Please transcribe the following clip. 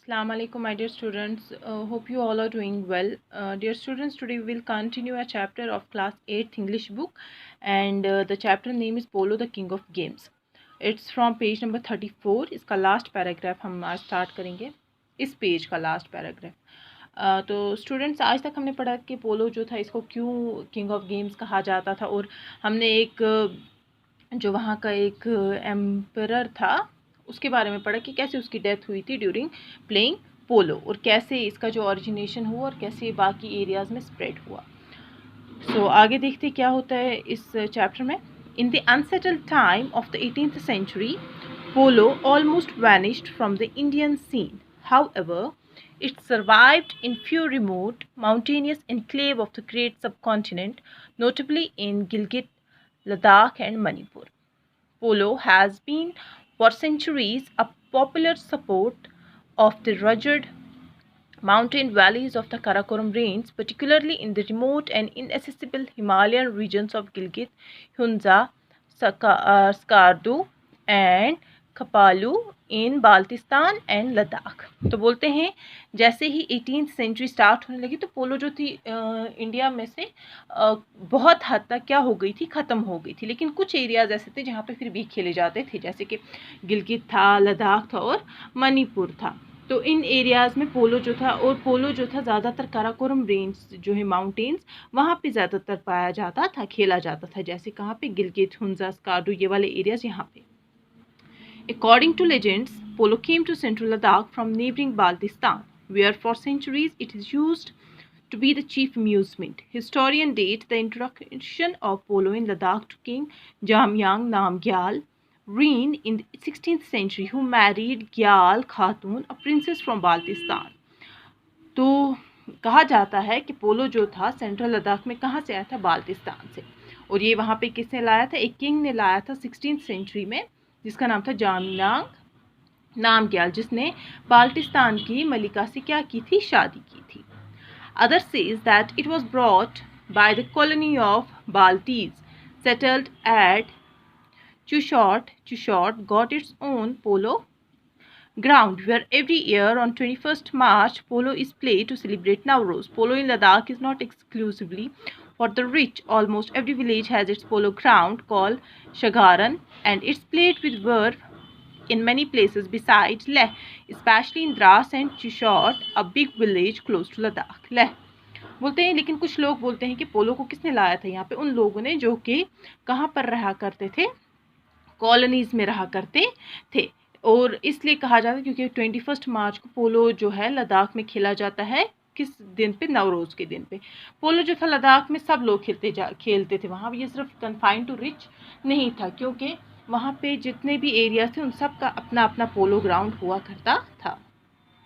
Assalamu alaikum, my dear students. Hope you all are doing well. Dear students, today we will continue a chapter of class 8th English book, and the chapter name is Polo, the King of Games. It's from page number 34. इसका last paragraph हम आज start करेंगे, इस page का last paragraph. तो students, आज तक हमने पढ़ा कि पोलो जो था इसको क्यों किंग ऑफ गेम्स कहा जाता था, और हमने एक जो वहाँ का एक एम्परर था उसके बारे में पढ़ा कि कैसे उसकी डेथ हुई थी ड्यूरिंग प्लेइंग पोलो, और कैसे इसका जो ओरिजिनेशन हुआ और कैसे बाकी एरियाज़ में स्प्रेड हुआ। सो आगे देखते क्या होता है इस चैप्टर में। In the unsettled time of the 18th century, polo almost vanished from the Indian scene. However, it survived in few remote mountainous enclave of the great subcontinent, notably in Gilgit, Ladakh and Manipur. Polo has been for centuries a popular sport of the rugged mountain valleys of the Karakoram Range, particularly in the remote and inaccessible Himalayan regions of Gilgit, Hunza, Skardu and Khaplu in Baltistan and Ladakh. तो बोलते हैं जैसे ही 18th century start होने लगी तो पोलो जो थी India में से बहुत हद तक क्या हो गई थी, ख़त्म हो गई थी। लेकिन कुछ एरियाज़ ऐसे थे जहाँ पे फिर भी खेले जाते थे, जैसे कि गिलगित था, लद्दाख था और मणिपुर था। तो इन एरियाज़ में पोलो जो था, और पोलो जो था ज़्यादातर काराकोरम रेंज जो है माउंटेन्स, वहाँ पे ज़्यादातर पाया जाता था, खेला जाता था। जैसे कहाँ पे, गिलगित, हुंजा, स्कार्डू, ये वाले एरियाज़ यहाँ पे। According to legends, polo came to central Ladakh from neighboring Baltistan, where for centuries it is used to be the chief amusement. Historians date the introduction of polo in Ladakh to King Jamyang Namgyal Reen in the 16th century, who married Gyal Khatun, a princess from Baltistan. तो कहा जाता है कि पोलो जो था central Ladakh में कहाँ से आया था, बाल्टिस्तान से, और ये वहाँ पे किसने लाया था, एक किंग ने लाया था 16th सेंचुरी में, जिसका नाम था जामयांग नामग्याल, जिसने बाल्टिस्तान की मलिका से क्या की थी, शादी की थी। Other says that it was brought by the colony of Baltis settled at Chushot. Chushot got its own polo ground, where every year on 21st March polo is played to celebrate Nowruz. Polo in Ladakh is not exclusively for the rich. Almost every village has its polo ground called Shagaran, and it's played with verve in many places besides Leh, especially in Dras and Chishot, a big village close to Ladakh. Leh बोलते हैं, लेकिन कुछ लोग बोलते हैं कि पोलो को किसने लाया था यहाँ पे, उन लोगों ने जो कि कहाँ पर रहा करते थे, कॉलोनीज़ में रहा करते थे। और इसलिए कहा जाता है क्योंकि 21 मार्च को पोलो जो है लद्दाख में खेला जाता है। किस दिन पे, नवरोज़ के दिन पे। पोलो जो था लद्दाख में सब लोग खेलते थे वहाँ, ये सिर्फ कन्फाइंड टू रिच नहीं था, क्योंकि वहाँ पे जितने भी एरिया थे उन सब का अपना अपना पोलो ग्राउंड हुआ करता था।